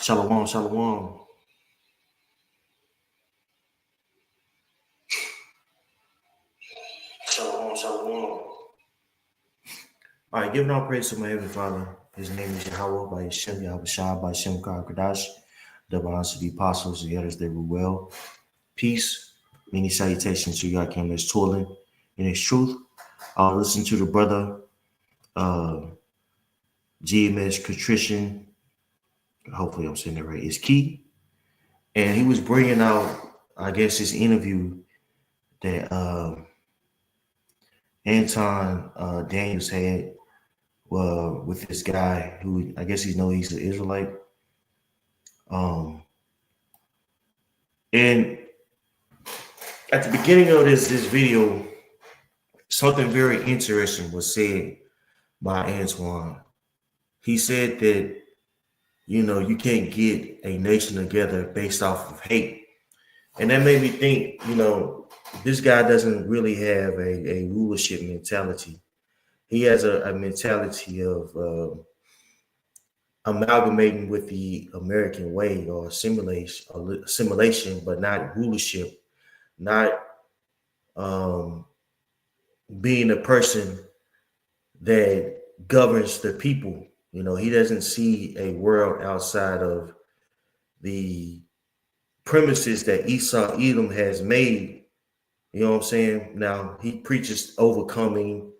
Shalom, shalom. Shalom, shalom. All right, giving all praise to my heavenly Father. His name is Yahweh by Hashem, Yahweh Shah, by Hashem Kadash. Double honors to the apostles, the others, they were well. Peace, many salutations to you, Yakim that's toiling in his truth. Listen to the brother, GMS Contrition. Hopefully, I'm saying that right. Is key. And he was bringing out, I guess, this interview that Anton Daniels had with this guy who I guess he's an Israelite. And at the beginning of this video, something very interesting was said by Antoine. He said that, you can't get a nation together based off of hate. And that made me think, this guy doesn't really have a rulership mentality. He has a mentality of amalgamating with the American way or assimilation, but not rulership, not being a person that governs the people. He doesn't see a world outside of the premises that Esau Edom has made. You know what I'm saying? Now he preaches overcoming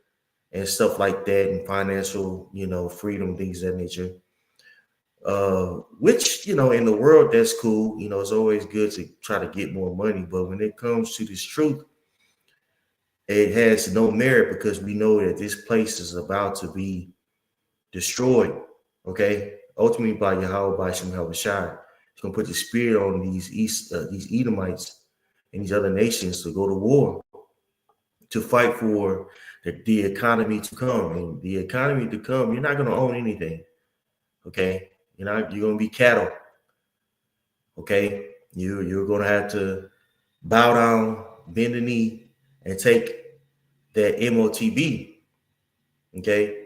and stuff like that and financial, freedom, things of that nature. Which, in the world, that's cool. It's always good to try to get more money. But when it comes to this truth, it has no merit because we know that this place is about to be destroyed. Okay. Ultimately by Yahweh, by Shem Shai. He's going to put the spirit on these Edomites and these other nations to go to war, to fight for the economy to come. And the economy to come, you're not going to own anything. Okay. You're going to be cattle. Okay. You're going to have to bow down, bend the knee, and take that MOTB. Okay.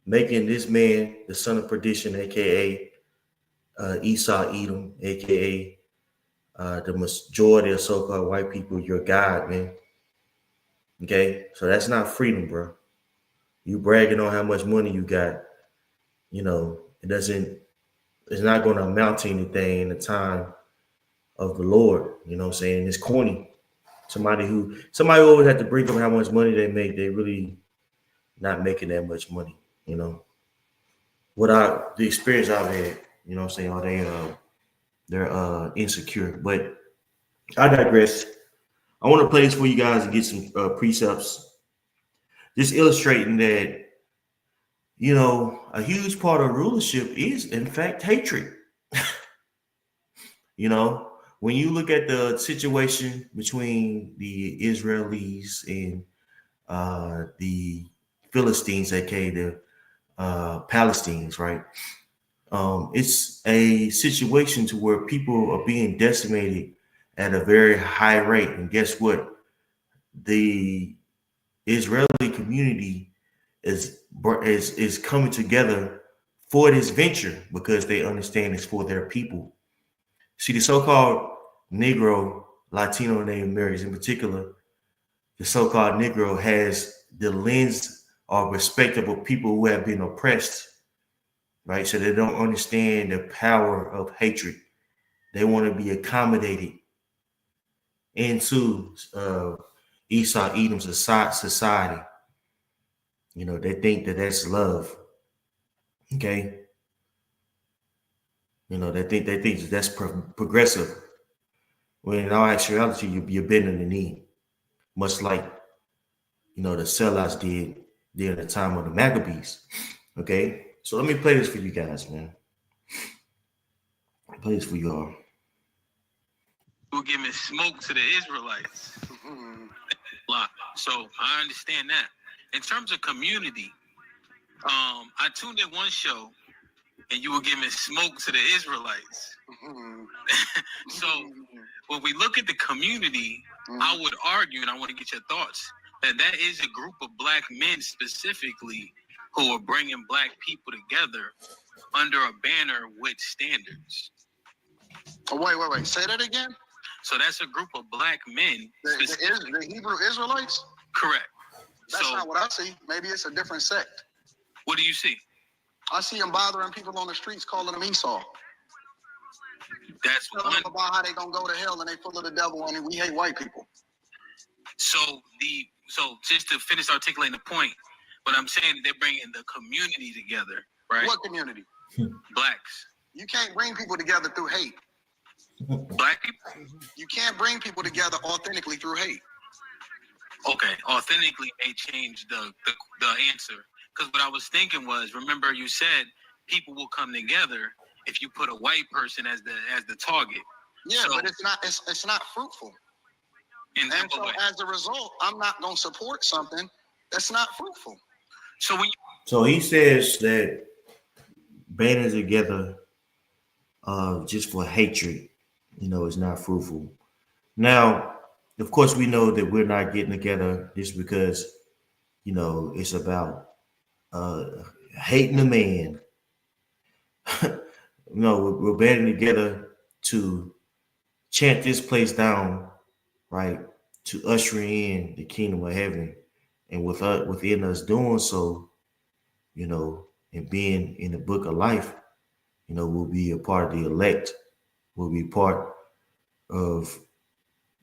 Making this man the son of perdition, aka Esau Edom, aka the majority of so-called white people, your God, man. Okay. So that's not freedom, bro. You bragging on how much money you got, it's not going to amount to anything in the time of the Lord. You know what I'm saying? It's corny. Somebody always had to bring up how much money they make. They really not making that much money, the experience I've had, what I'm saying, they're insecure. But I digress. I want to play this for you guys and get some precepts. Just illustrating that, a huge part of rulership is, in fact, hatred. When you look at the situation between the Israelis and the Philistines, aka the Palestinians, right? It's a situation to where people are being decimated at a very high rate. And guess what? The Israeli community is coming together for this venture because they understand it's for their people. See, the so-called Negro, Latino, Native Americans in particular, the so-called Negro has the lens or perspective of people who have been oppressed, right? So they don't understand the power of hatred. They want to be accommodated into Esau Edom's society. They think that that's love. Okay. They think that's progressive. When in all actuality, you're bending the knee, much like, the sellouts did during the time of the Maccabees. Okay. So let me play this for you guys, man. I'll play this for y'all. We're giving smoke to the Israelites. So I understand that. In terms of community, I tuned in one show and you were giving smoke to the Israelites. So when we look at the community, I would argue, and I want to get your thoughts, that is a group of black men specifically who are bringing black people together under a banner with standards. Oh, wait. Say that again. So that's a group of black men. The Hebrew Israelites? Correct. That's not what I see. Maybe it's a different sect. What do you see? I see them bothering people on the streets, calling them Esau. That's telling them about how they gonna go to hell and they full of the devil and we hate white people. So just to finish articulating the point, what I'm saying is they're bringing the community together, right? What community? Blacks. You can't bring people together through hate. Black people? You can't bring people together authentically through hate. Okay, authentically they changed the answer. Because what I was thinking was, remember you said people will come together if you put a white person as the target. Yeah, so, but it's not fruitful. And so as a result, I'm not gonna support something that's not fruitful. So he says that banding together just for hatred, is not fruitful. Now, of course, we know that we're not getting together just because, it's about hating a man. We're banding together to chant this place down, right? To usher in the kingdom of heaven. And within us doing so, and being in the book of life, we'll be a part of the elect. We'll be part of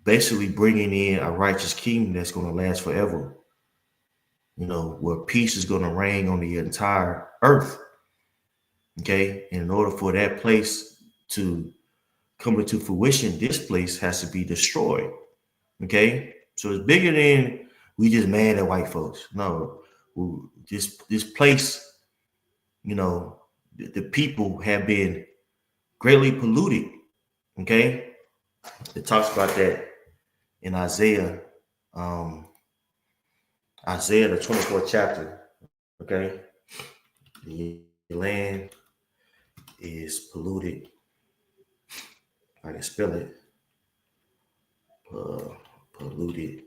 basically bringing in a righteous kingdom that's going to last forever. Where peace is going to reign on the entire earth. Okay. And in order for that place to come into fruition, this place has to be destroyed. Okay. So it's bigger than we just mad at white folks. No, this place, the people have been greatly polluted. Okay. It talks about that in Isaiah, Isaiah the 24th chapter. Okay. The land is polluted. I can spell it. Polluted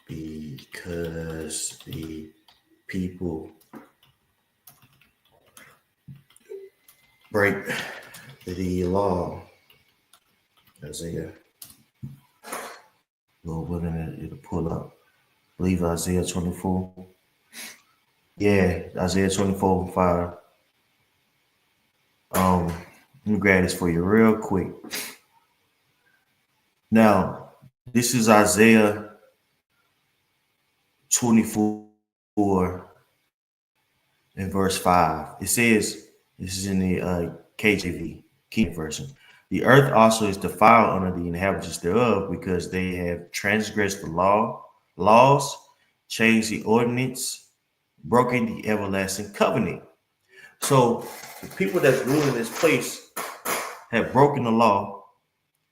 because the people break the law. Isaiah. Lord willing, it'll pull up. I believe Isaiah 24. Yeah, Isaiah 24:5. Let me grab this for you real quick. Now, this is Isaiah 24 and verse 5. It says, this is in the KJV, King version. The earth also is defiled under the inhabitants thereof, because they have transgressed the laws, changed the ordinance, broken the everlasting covenant. So the people that's ruling this place have broken the law,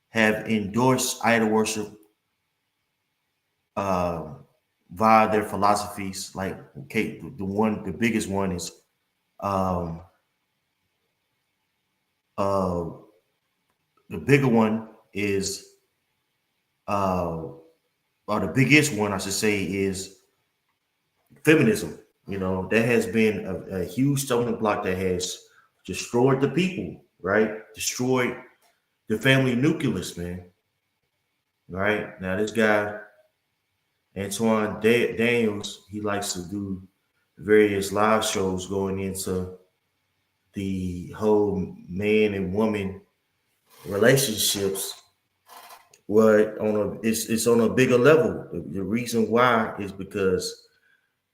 have endorsed idol worship via their philosophies. Like, okay, the biggest one is the bigger one is or the biggest one, I should say, is feminism. That has been a huge stumbling block that has destroyed the people, right? Destroyed the family nucleus, man. Right? Now, this guy, Anton Daniels, he likes to do various live shows going into the whole man and woman relationships. Where it's on a bigger level. The reason why is because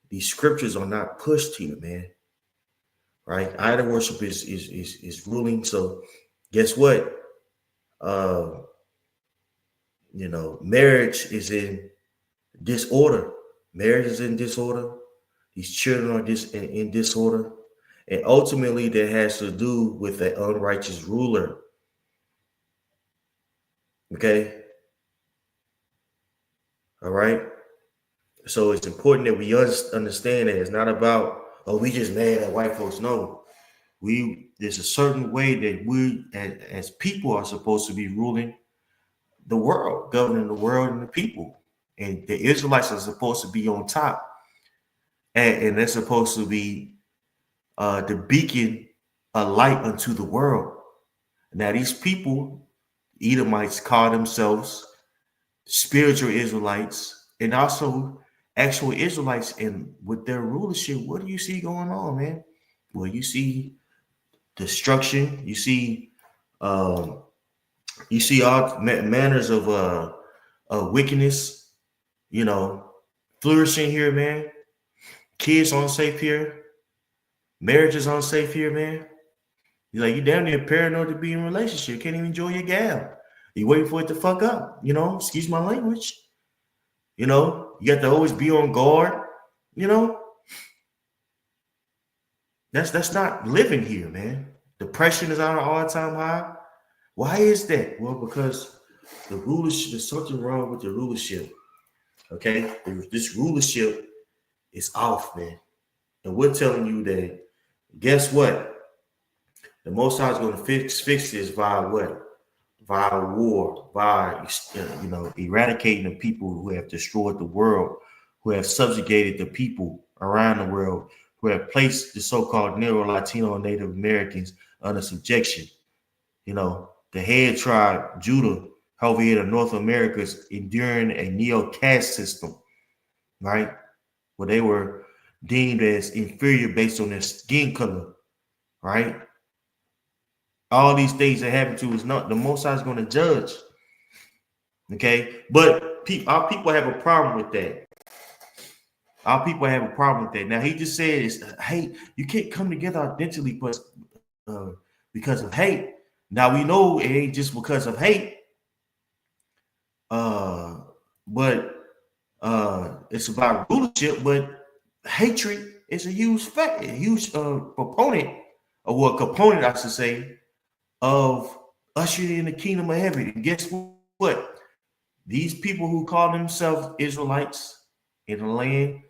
these scriptures are not pushed here, man. Right? Idol worship is ruling. So guess what? Marriage is in disorder. Marriage is in disorder. These children are in disorder. And ultimately, that has to do with an unrighteous ruler. Okay? All right? So it's important that we understand that it's not about, we just mad at white folks. No. There's a certain way that we as people are supposed to be ruling the world, governing the world and the people. And the Israelites are supposed to be on top. And they're supposed to be the beacon a light unto the world. Now, these people, Edomites, call themselves spiritual Israelites and also actual Israelites. And with their rulership, what do you see going on, man? Well, you see destruction. Um, you see all manners of wickedness. Flourishing here, man. Kids unsafe here. Marriage is unsafe here, man. You're like, you damn near paranoid to be in a relationship. Can't even enjoy your gal. You waiting for it to fuck up. Excuse my language. You have to always be on guard. You know, that's not living here, man. Depression is on an all-time high. Why is that? Well, because the rulership, there's something wrong with the rulership. Okay, this rulership is off, man. And we're telling you that. Guess what? The Most High is going to fix this via what? Via war, via eradicating the people who have destroyed the world, who have subjugated the people around the world, who have placed the so-called Neo-Latino Native Americans under subjection. The head tribe, Judah, over here to North America, is enduring a neo-caste system, right? Where they were deemed as inferior based on their skin color, right? All these things that happen to us, not the Most High is going to judge. Okay, but our people have a problem with that. Our people have a problem with that. Now, he just said, "Hey, you can't come together authentically, but because of hate." Now we know it ain't just because of hate, but it's about rulership. But hatred is a huge proponent, or what component I should say, of ushering in the kingdom of heaven. And guess what? These people who call themselves Israelites in the land,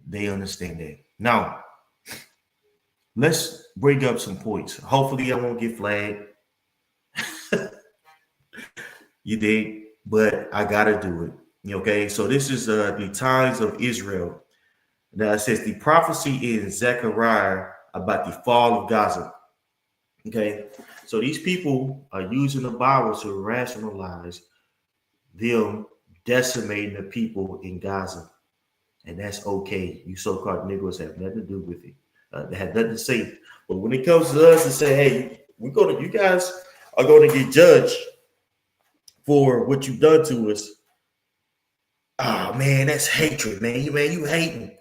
they understand that. Now, let's bring up some points. Hopefully, I won't get flagged. You did, but I gotta do it. Okay, so this is the times of Israel. Now it says the prophecy in Zechariah about the fall of Gaza. Okay, so these people are using the Bible to rationalize them decimating the people in Gaza, and that's okay. You so-called Negroes have nothing to do with it. They have nothing to say. But when it comes to us and say, "Hey, you guys are going to get judged for what you've done to us," oh man, that's hatred, man. You hating.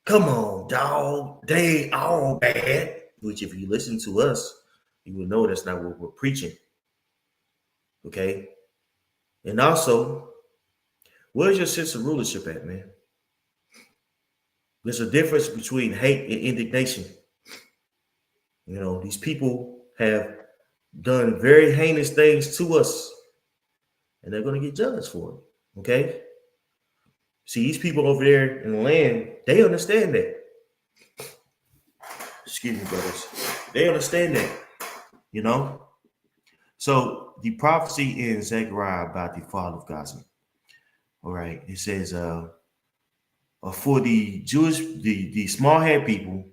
Come on, dog. They ain't all bad. Which, if you listen to us, you will know that's not what we're preaching. Okay. And also, where's your sense of rulership at, man? There's a difference between hate and indignation. These people have done very heinous things to us, and they're going to get judged for it. Okay. See, these people over there in the land, they understand that. Excuse me, brothers. They understand that, So the prophecy in Zechariah about the fall of Gaza. All right. It says, for the Jewish, the small head people,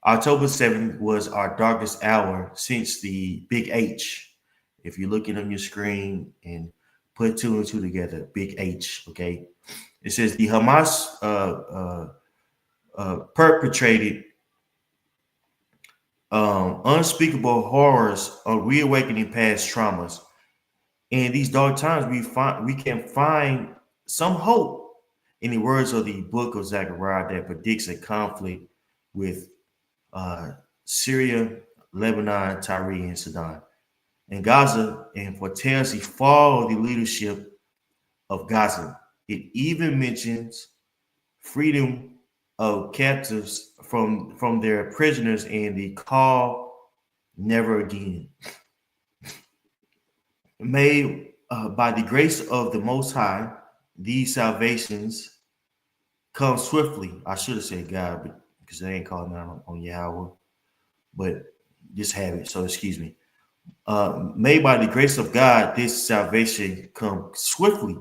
October 7th was our darkest hour since the Big H. If you're looking on your screen and put two and two together, Big H, okay? It says the Hamas perpetrated unspeakable horrors of reawakening past traumas. In these dark times, we can find some hope in the words of the book of Zechariah that predicts a conflict with Syria, Lebanon, Tyre, and Sudan, and Gaza, and foretells the fall of the leadership of Gaza. It even mentions freedom of captives from their prisoners and the call never again. Made by the grace of the Most High, these salvations come swiftly. I should have said God, but because they ain't calling out on Yahweh, but just have it. So excuse me. Made by the grace of God, this salvation come swiftly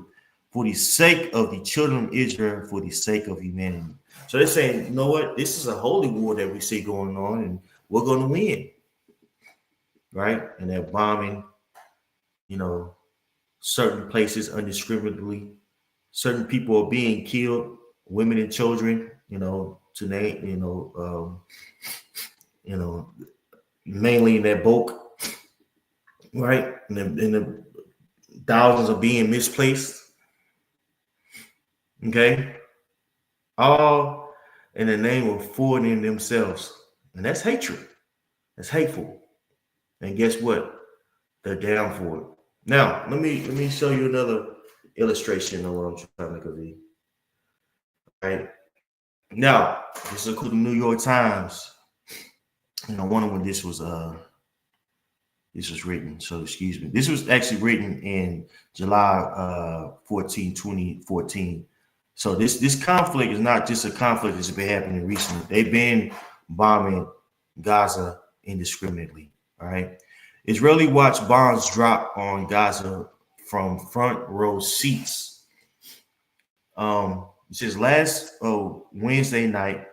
for the sake of the children of Israel, for the sake of humanity. So they're saying, you know what? This is a holy war that we see going on, and we're going to win, right? And they're bombing, certain places indiscriminately. Certain people are being killed, women and children, to name, mainly in that bulk, right? And the thousands are being misplaced. Okay, all in the name of forwarding themselves, and that's hatred. That's hateful. And guess what? They're down for it. Now, let me show you another illustration of what I'm trying to convey. Right now, this is the New York Times. I wonder when this was written. So excuse me. This was actually written in July 14, 2014. So this conflict is not just a conflict that's been happening recently. They've been bombing Gaza indiscriminately. All right. Israeli watch bombs drop on Gaza from front row seats. It says last Wednesday night,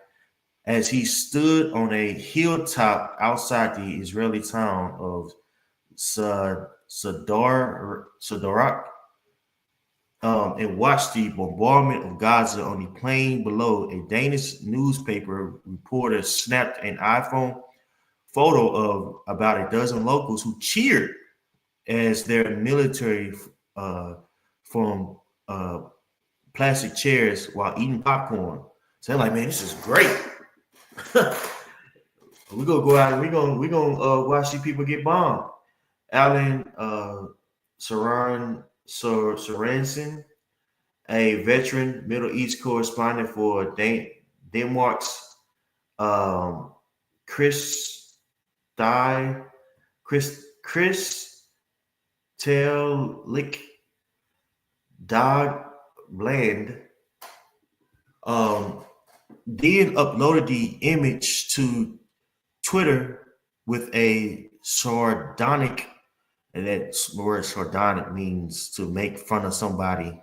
as he stood on a hilltop outside the Israeli town of Sadorak, and watched the bombardment of Gaza on the plain below, a Danish newspaper reporter snapped an iPhone photo of about a dozen locals who cheered as their military from plastic chairs while eating popcorn. So they're like, man, this is great. We're gonna go out and we're gonna watch these people get bombed. Alan Sorensen, a veteran Middle East correspondent for Denmark's Chris Tellik Dog Bland, then uploaded the image to Twitter with a sardonic, and that word sardonic means to make fun of somebody,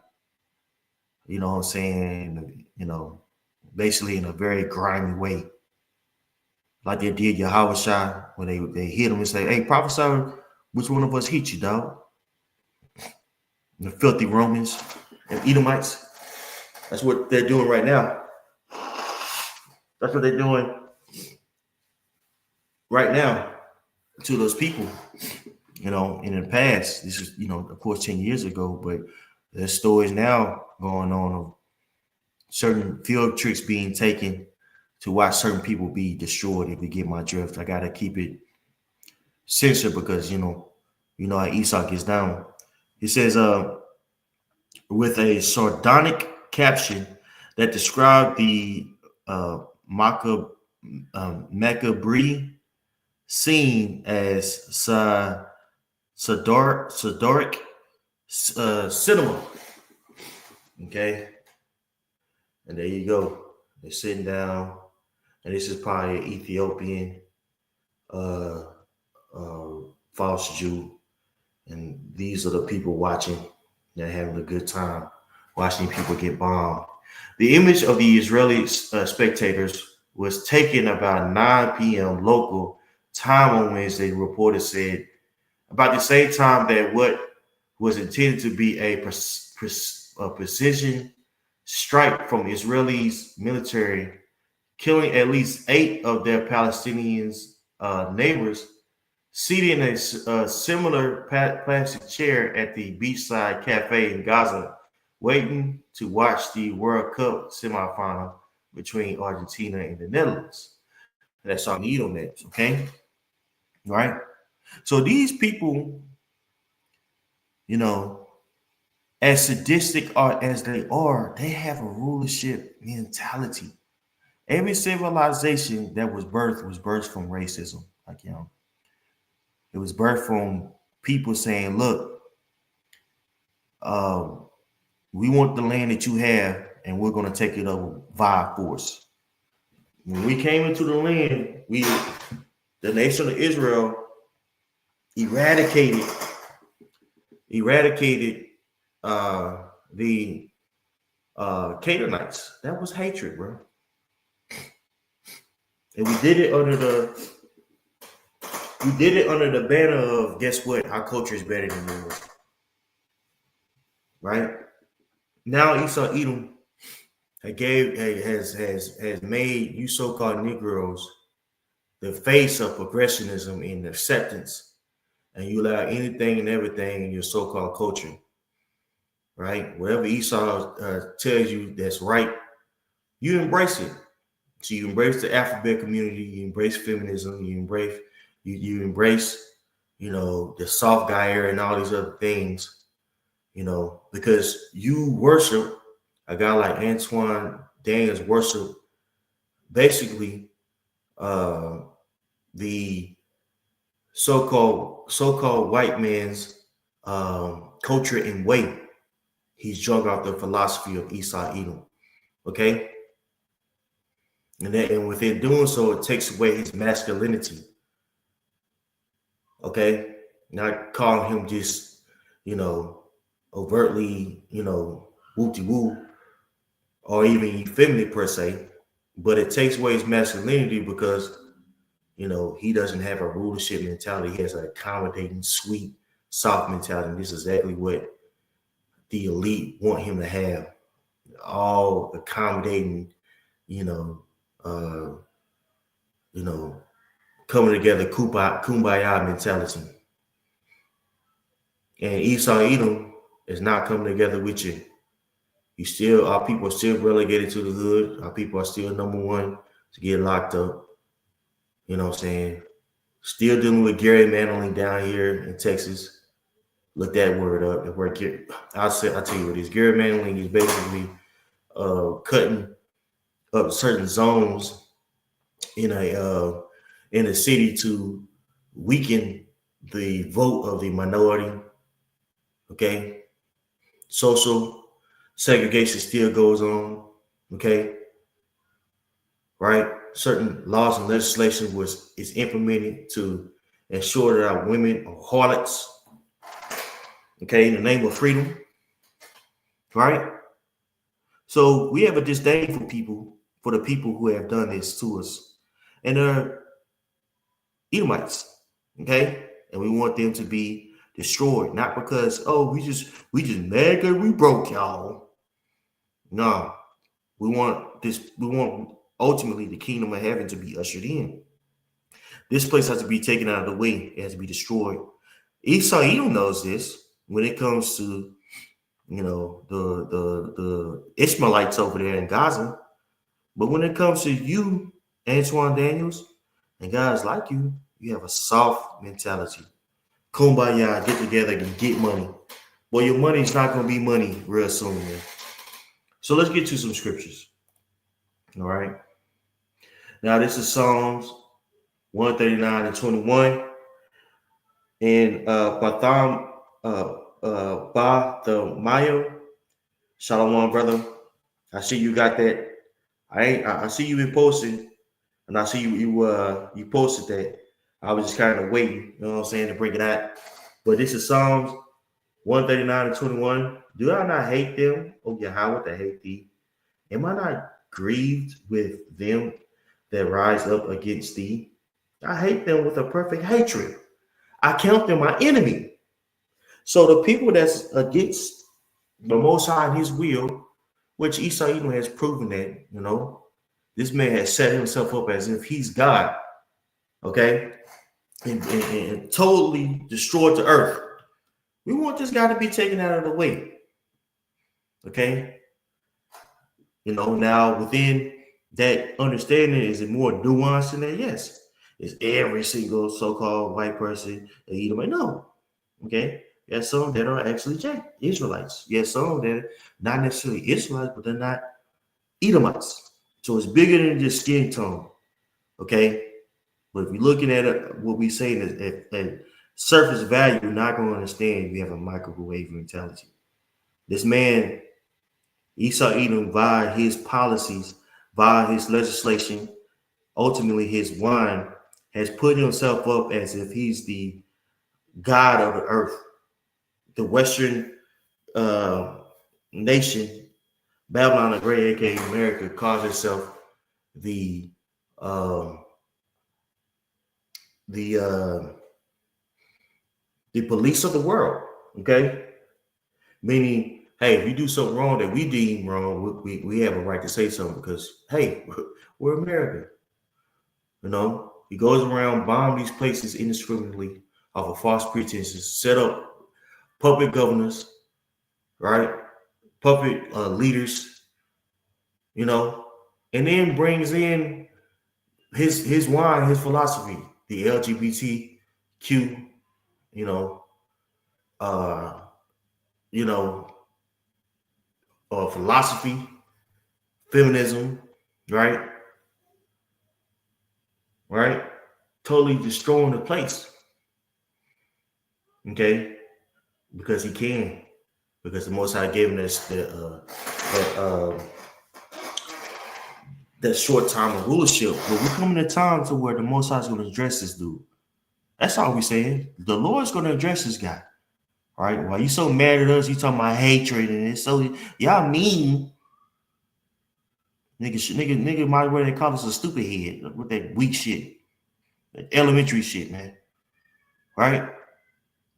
you know what I'm saying, basically in a very grimy way. Like they did Yahweh when they hit him and say, hey, prophesy which one of us hit you, dog. The filthy Romans and Edomites. That's what they're doing right now. That's what they're doing right now to those people. In the past, this is, of course, 10 years ago, but there's stories now going on of certain field trips being taken to watch certain people be destroyed. If you get my drift, I got to keep it censored because, how Esau gets down. He says, with a sardonic caption that described the Macabre scene as Sadoric cinema. Okay. And there you go. They're sitting down. And this is probably an Ethiopian false Jew. And these are the people watching. They're having a good time watching people get bombed. The image of the Israeli spectators was taken about 9 p.m. local time on Wednesday, the reporter said, about the same time that what was intended to be a precision strike from Israelis military, killing at least 8 of their Palestinian neighbors, seated in a similar plastic chair at the beachside cafe in Gaza, waiting to watch the World Cup semifinal between Argentina and the Netherlands. That's all I need on that, okay? Right? So these people, as sadistic as they are, they have a rulership mentality. Every civilization that was birthed from racism. It was birthed from people saying, look, we want the land that you have, and we're going to take it over via force. When we came into the land, the nation of Israel, eradicated the Canaanites. That was hatred, bro. And we did it under the You did it under the banner of, guess what? Our culture is better than yours. Right? Now Esau Edom has made you so-called Negroes the face of progressionism and acceptance, and you allow anything and everything in your so-called culture, right? Whatever Esau tells you that's right, you embrace it. So you embrace the alphabet community, you embrace feminism, you embrace the soft guy era and all these other things, because you worship a guy like Antoine Daniels worship basically the so-called white man's culture and way. He's drunk off the philosophy of Esau Edom. Okay. And within doing so, it takes away his masculinity. Okay. Not calling him just, overtly, woo-de-woo or even effeminate per se, but it takes away his masculinity because, he doesn't have a rulership mentality. He has an accommodating, sweet, soft mentality. And this is exactly what the elite want him to have. All accommodating, uh, coming together, kumbaya mentality. And Esau Edom is not coming together with you. Our people are still relegated to the hood. Our people are still number one to get locked up. You know what I'm saying? Still dealing with Gary Manley down here in Texas. Look that word up. I'll tell you what it is. Gary Manley is basically cutting up certain zones in a city to weaken the vote of the minority. Okay, social segregation still goes on. Okay, right? Certain laws and legislation is implemented to ensure that our women are harlots. Okay, in the name of freedom, right? So we have a disdain for the people who have done this to us, and they're Edomites. Okay, and we want them to be destroyed, not because we just mad because we broke, y'all. No, we want ultimately the kingdom of heaven to be ushered in. This place has to be taken out of the way. It has to be destroyed. Esau Edom knows this when it comes to the Ishmaelites over there in Gaza. But when it comes to you, Antoine Daniels, and guys like you, you have a soft mentality. Kumbaya, get together and get money. Well, your money is not going to be money real soon, man. So let's get to some scriptures. All right. Now, this is Psalms 139 and 21. And Patham Ba the Mayo. Shalom, brother. I see you got that. I see you been posting, and I see you posted that. I was just kind of waiting, you know what I'm saying, to bring it out. But this is Psalms 139 and 21. Do I not hate them, O Yahweh, that hate thee? Am I not grieved with them that rise up against thee? I hate them with a perfect hatred. I count them my enemy. So the people that's against the Most High and His will, which Esau Edom has proven that, this man has set himself up as if he's God, okay, and totally destroyed the earth. We want this guy to be taken out of the way, okay? Now within that understanding, is it more nuanced than that? Yes. Is every single so-called white person that you don't know? Okay. Yes, some that are actually Israelites. Yes, some that are not necessarily Israelites, but they're not Edomites. So it's bigger than just skin tone. Okay. But if you're looking at it, what we're saying is at surface value, you're not going to understand if you have a microwave mentality. This man, Esau Edom, via his policies, via his legislation, ultimately his wine, has put himself up as if he's the God of the earth. The Western nation, Babylon the Great, aka America, calls itself the the police of the world. Okay, meaning, hey, if you do something wrong that we deem wrong, we have a right to say something because, hey, we're American. You know, he goes around bombing these places indiscriminately off of false pretenses, set up puppet governors, right? Puppet leaders, you know, and then brings in his wine, his philosophy, the LGBTQ, you know, uh, you know, philosophy, feminism, right? Right? Totally destroying the place. Okay, because he can, because the Most High gave him that short time of rulership. But we're coming to time to where the Most High is going to address this dude. That's all we're saying. The Lord's going to address this guy. All right. Why you so mad at us? You talking about hatred and it's so y'all mean. Nigga might as well they call us a stupid head with that weak shit. That elementary shit, man. Right?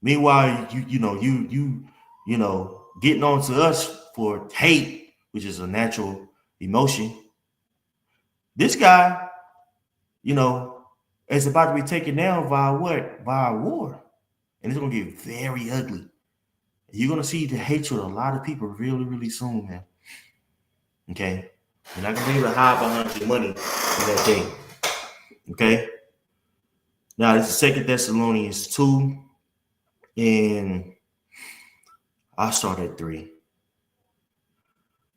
Meanwhile, you know, getting on to us for hate, which is a natural emotion. This guy, you know, is about to be taken down by what? By a war. And it's gonna get very ugly. You're gonna see the hatred of a lot of people really, really soon, man. Okay. You're not gonna be able to hide behind your money in that thing. Okay. Now this is 2 Thessalonians 2, and I'll start at 3.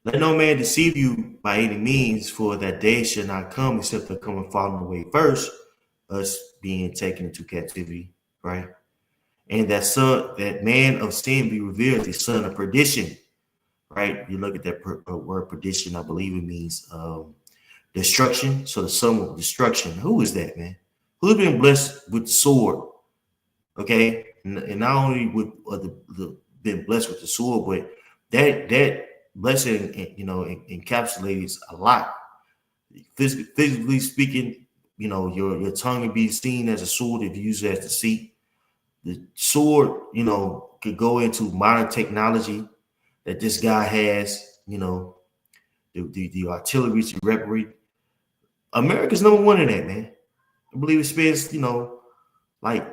Let no man deceive you by any means, for that day shall not come except there come and falling away first, us being taken into captivity, right? And that man of sin be revealed, the son of perdition, right? You look at that word perdition, I believe it means destruction. So the son of destruction. Who is that, man? Who's been blessed with the sword? Okay, and not only with been blessed with the sword, but that blessing, you know, encapsulates a lot. Physically speaking, you know, your tongue can be seen as a sword if you use it as the seat. The sword, you know, could go into modern technology that this guy has, you know, the artillery to reparate. America's number one in that, man. I believe it spends, you know, like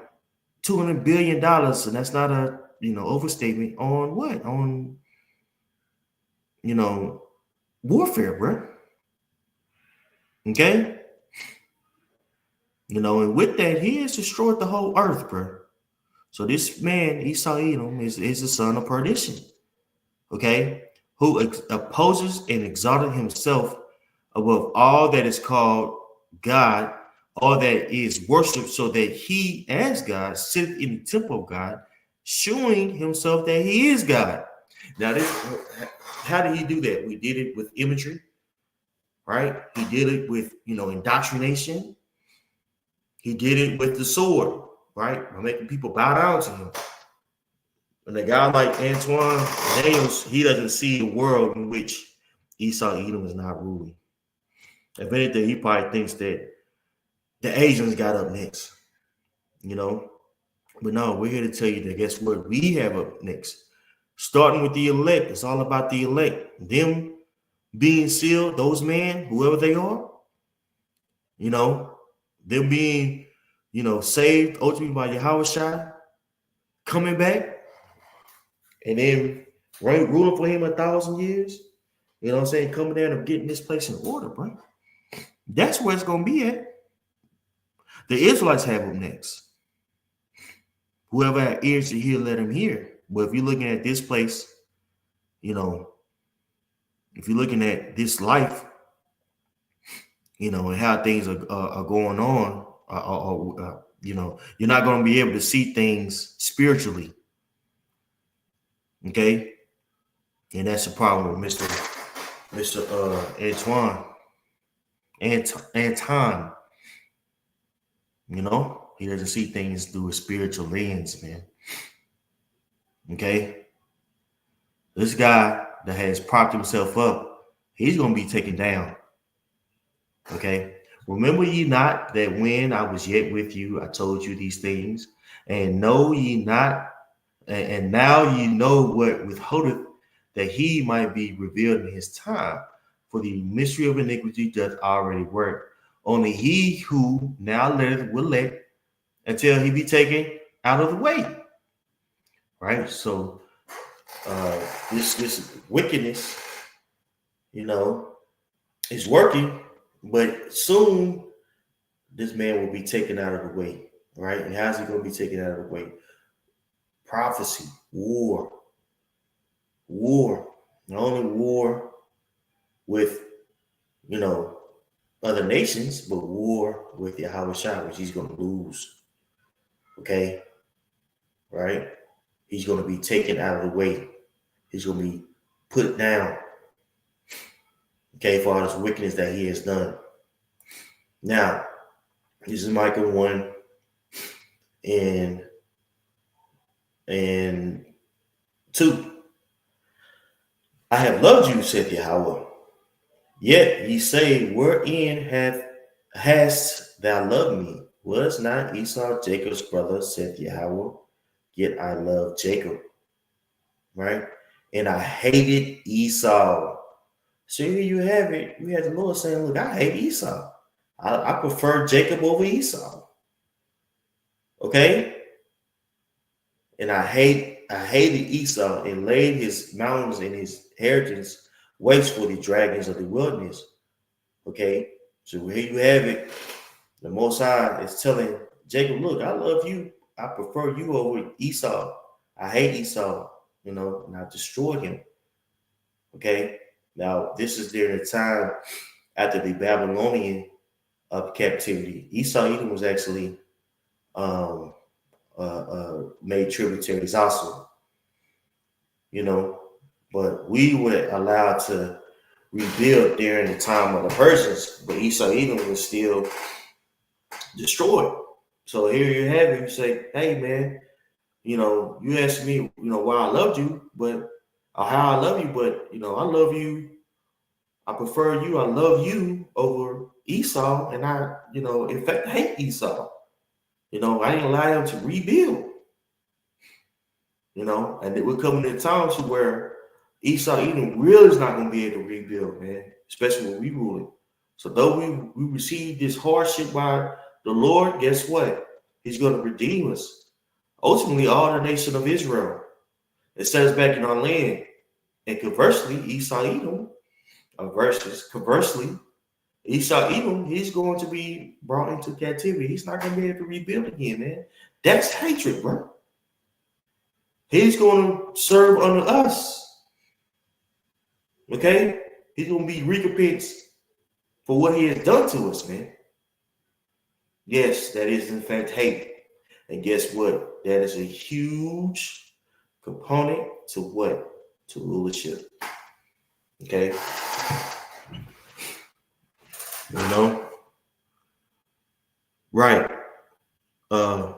$200 billion, and that's not a, you know, overstatement on what? On, you know, warfare, bro. Okay? You know, and with that, he has destroyed the whole earth, bro. So this man, Esau Edom, is the son of perdition. Okay? Who opposes and exalted himself above all that is called God, all that is worshipped, so that he, as God, sitteth in the temple of God, showing himself that he is God. Now, how did he do that? We did it with imagery, right? He did it with, you know, indoctrination. He did it with the sword, right? By making people bow down to him. And a guy like Anton Daniels, he doesn't see a world in which Esau Edom is not ruling. If anything, he probably thinks that the Asians got up next, you know. But no, we're here to tell you that guess what? We have up next. Starting with the elect. It's all about the elect. Them being sealed, those men, whoever they are, you know, them being, you know, saved ultimately by Yahweh, coming back, and then ruling for him 1,000 years. You know what I'm saying? Coming down and getting this place in order, bro. That's where it's gonna be at. The Israelites have them next. Whoever had ears to hear, let him hear. But if you're looking at this place, you know, if you're looking at this life, you know, and how things are going on, you know, you're not going to be able to see things spiritually. Okay, and that's the problem with Mr. Anton. You know, he doesn't see things through a spiritual lens, man. Okay, this guy that has propped himself up, he's going to be taken down. Okay, Remember ye not that when I was yet with you, I told you these things, and know ye not, and now ye know what withholdeth, that he might be revealed in his time. For the mystery of iniquity doth already work. Only he who now letteth will let until he be taken out of the way. Right? So this wickedness, is working, but soon this man will be taken out of the way, right? And how's he going to be taken out of the way? Prophecy, war. Not only war with, other nations, but war with Yahweh Shai, which he's going to lose. Okay? Right? He's going to be taken out of the way. He's going to be put down. Okay, for all this wickedness that he has done. Now, this is Micah 1 and 2. I have loved you, saith Yahweh. Yet ye say, wherein hast thou loved me? Was not Esau Jacob's brother, saith Yahweh? Yet I love Jacob. Right? And I hated Esau. So here you have it. You have the Lord saying, look, I hate Esau. I prefer Jacob over Esau. Okay? And I hated Esau and laid his mountains and his inheritance waste for the dragons of the wilderness. Okay? So here you have it. The Most High is telling Jacob, look, I love you. I prefer you over Esau. I hate Esau, and I destroyed him. Okay? Now, this is during the time after the Babylonian captivity. Esau Edom was actually made tributaries also, but we were allowed to rebuild during the time of the Persians, but Esau Edom was still destroyed. So here you have it. You say, hey, man, you asked me, why I loved you, but how I love you, but, I love you. I prefer you. I love you over Esau. And I, in fact, hate Esau. I didn't allow him to rebuild. And it would come to times where Esau Edom really is not going to be able to rebuild, man, especially when we rule it. So though we receive this hardship by the Lord, guess what? He's going to redeem us. Ultimately, all the nation of Israel. It set us back in our land. And conversely, Esau Edom, Esau Edom, he's going to be brought into captivity. He's not going to be able to rebuild again, man. That's hatred, bro. He's going to serve under us. Okay? He's going to be recompensed for what he has done to us, man. Yes, that is in fact hate. And guess what? That is a huge component to what? To rulership. Okay? Right. By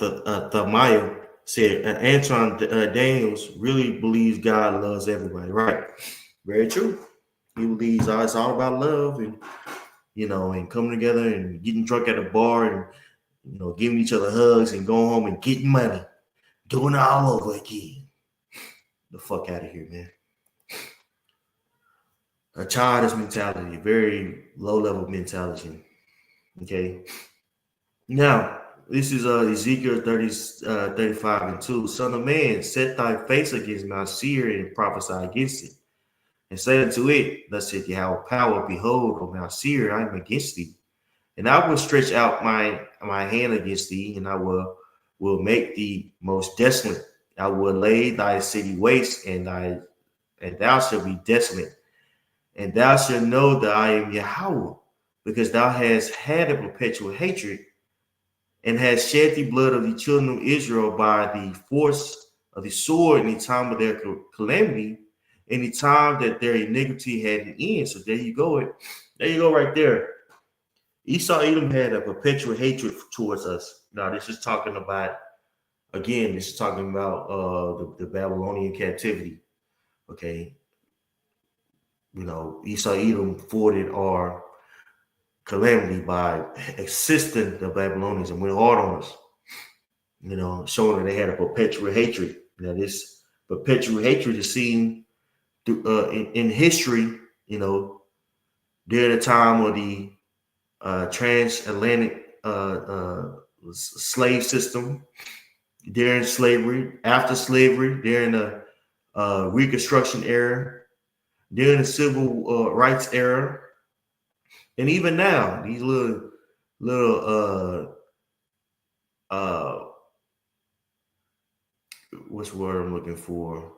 the Maya said, Anton Daniels really believes God loves everybody. Right. Very true. He believes it's all about love and, and coming together and getting drunk at a bar and, giving each other hugs and going home and getting money. Doing it all over again. The fuck out of here, man. A childish mentality, very low level mentality. Okay. Now, this is Ezekiel 35 and 2. Son of man, set thy face against Mount Seir and prophesy against it. And say unto it, thus saith Yahweh power, behold, O Mount Seir, I am against thee. And I will stretch out my hand against thee, and I will make thee most desolate. I will lay thy city waste, and thou shalt be desolate. And thou shalt know that I am Yahweh, because thou hast had a perpetual hatred, and has shed the blood of the children of Israel by the force of the sword in the time of their calamity, in the time that their iniquity had an end. So there you go. There you go right there. Esau Edom had a perpetual hatred towards us. Now, this is talking about the Babylonian captivity. Okay. Esau Edom thwarted our calamity by assisting the Babylonians and went hard on us. Showing that they had a perpetual hatred. Now, this perpetual hatred is seen in history, during the time of the transatlantic slave system, during slavery, after slavery, during the Reconstruction era, during the Civil Rights era, and even now, these little what's the word I'm looking for?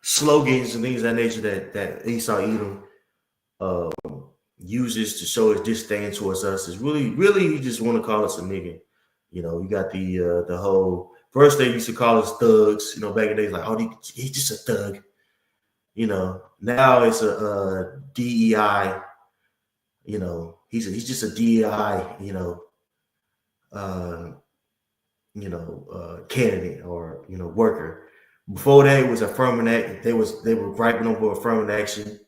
Slogans and things of that nature that Esau Edom uses to show his disdain towards us is really he just want to call us a nigga. You got the whole first they used to call us thugs. Back in the days, like, oh, he's just a thug. Now it's a DEI. He's just a DEI. Candidate or worker. Before that, it was affirmative act. They were griping over affirmative action.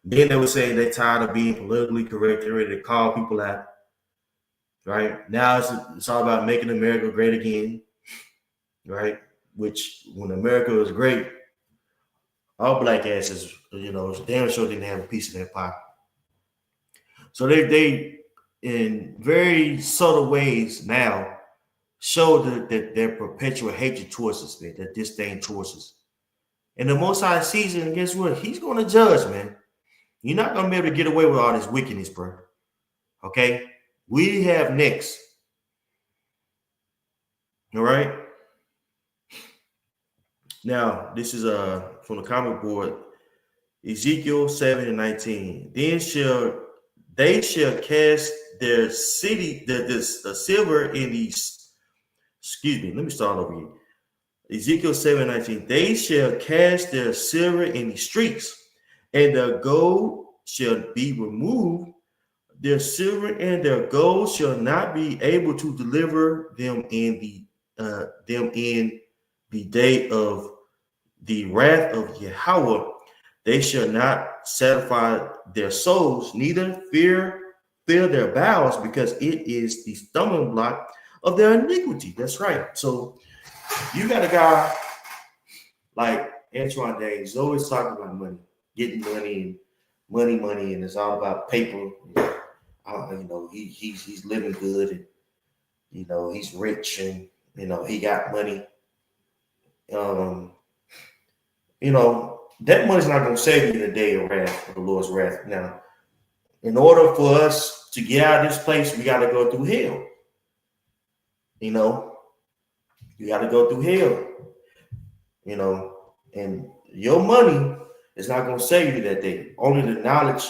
Then they were saying they're tired of being politically correct. They're ready to call people out. Right now, it's all about making America great again. Right, which when America was great, all black asses, damn sure didn't have a piece of that pie. So they in very subtle ways now show that their perpetual hatred towards us, man, their disdain towards us. And the Most High sees it, and guess what? He's going to judge, man. You're not going to be able to get away with all this wickedness, bro. Okay? We have next. All right? Now, this is from the comic board, Ezekiel 7:19. Then they shall cast their city, the silver in the, excuse me, let me start over here. Ezekiel 7:19. They shall cast their silver in the streets, and their gold shall be removed. Their silver and their gold shall not be able to deliver them in the day of the wrath of Yahweh. They shall not satisfy their souls, neither fill their bowels, because it is the stumbling block of their iniquity. That's right. So you got a guy like Anton Days always talking about money, getting money, and it's all about paper. He's living good, and he's rich, and he got money. That money's not going to save you in the day of wrath, of the Lord's wrath. Now, in order for us to get out of this place, we got to go through hell. You got to go through hell. And your money is not going to save you that day. Only the knowledge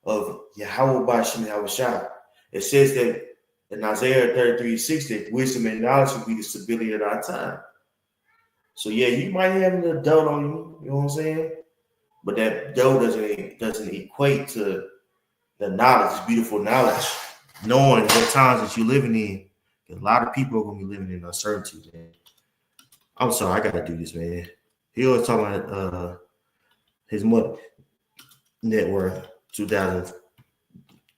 of Yahweh Bashim Yahushua. It says that in Isaiah 33:6 that wisdom and knowledge will be the stability of our time. So yeah, you might have a little dough on you, you know what I'm saying? But that dough doesn't equate to the knowledge, beautiful knowledge, knowing what times that you're living in. A lot of people are gonna be living in uncertainty, man. I'm sorry, I gotta do this, man. He always talking about his money net worth 2,000.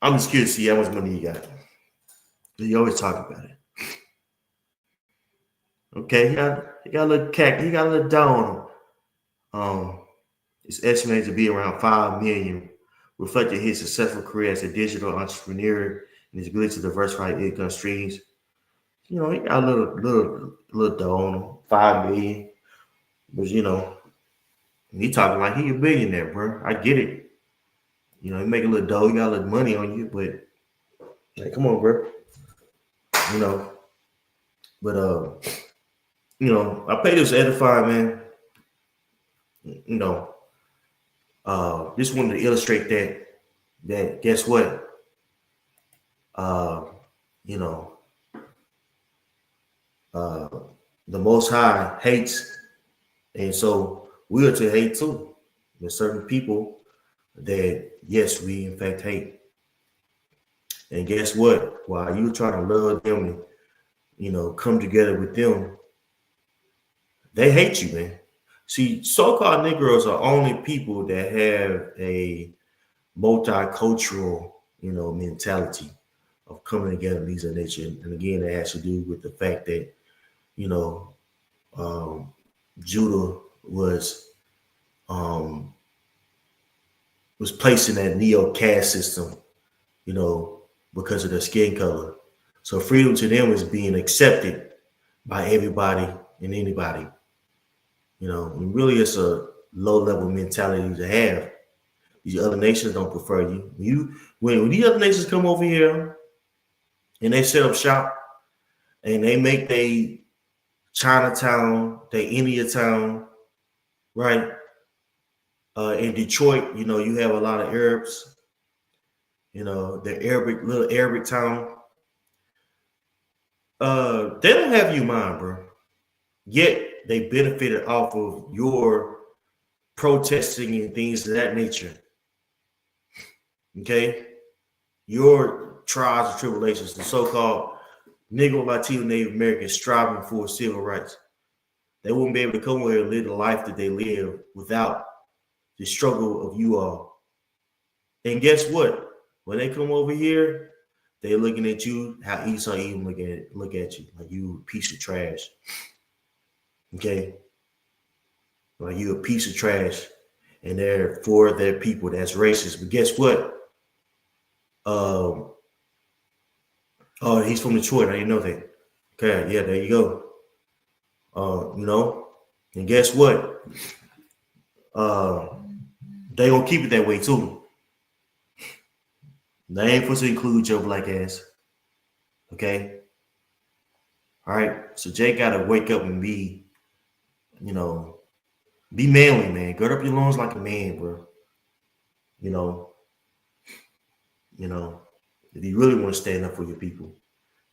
I'm just curious to see how much money he got. He always talk about it. Okay, he got a little cack, he got a little dough on him. It's estimated to be around 5 million, reflecting his successful career as a digital entrepreneur and his ability to diversify income streams. He got a little dough on him, 5 million. But he talking like he a billionaire, bro. I get it. He make a little dough, he got a little money on you, but like, come on, bro. I pay this edify, man. Just wanted to illustrate that guess what? The Most High hates, and so we are to hate too. There's certain people that, yes, we in fact hate. And guess what? While you trying to love them and, come together with them, they hate you, man. See, so-called Negroes are only people that have a multicultural, mentality of coming together, these are nature. And again, it has to do with the fact that, Judah was placed in that neo caste system, because of their skin color. So freedom to them is being accepted by everybody and anybody. And really it's a low level mentality to have. These other nations don't prefer you. When these other nations come over here and they set up shop and they make their Chinatown, their India town, right? In Detroit, you have a lot of Arabs, the little Arabic town. They don't have you in mind, bro. Yet they benefited off of your protesting and things of that nature. Okay? Your trials and tribulations, the so-called Negro, Latino, Native Americans striving for civil rights. They wouldn't be able to come here and live the life that they live without the struggle of you all. And guess what? When they come over here, they're looking at you how Esau even look at you like you a piece of trash. Okay? Like you a piece of trash. And they're for their people that's racist. But guess what? Oh, he's from Detroit. I didn't know that. Okay, yeah, there you go. And guess what? They gonna keep it that way too. They ain't supposed to include your black ass. Okay? All right. So Jay gotta wake up and be manly, man. Gird up your loins like a man, bro. If you really want to stand up for your people.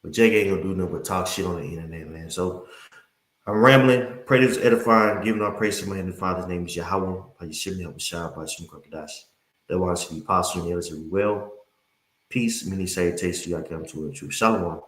But Jake ain't gonna do nothing but talk shit on the internet, man. So I'm rambling. Pray this is edifying. Giving our praise to my heavenly Father's name is Yahweh. By Yeshua, help Shah, by Shum Krokadash. That wants to be possible and the others will. Peace, many salutations to you. I come to a true Shalom.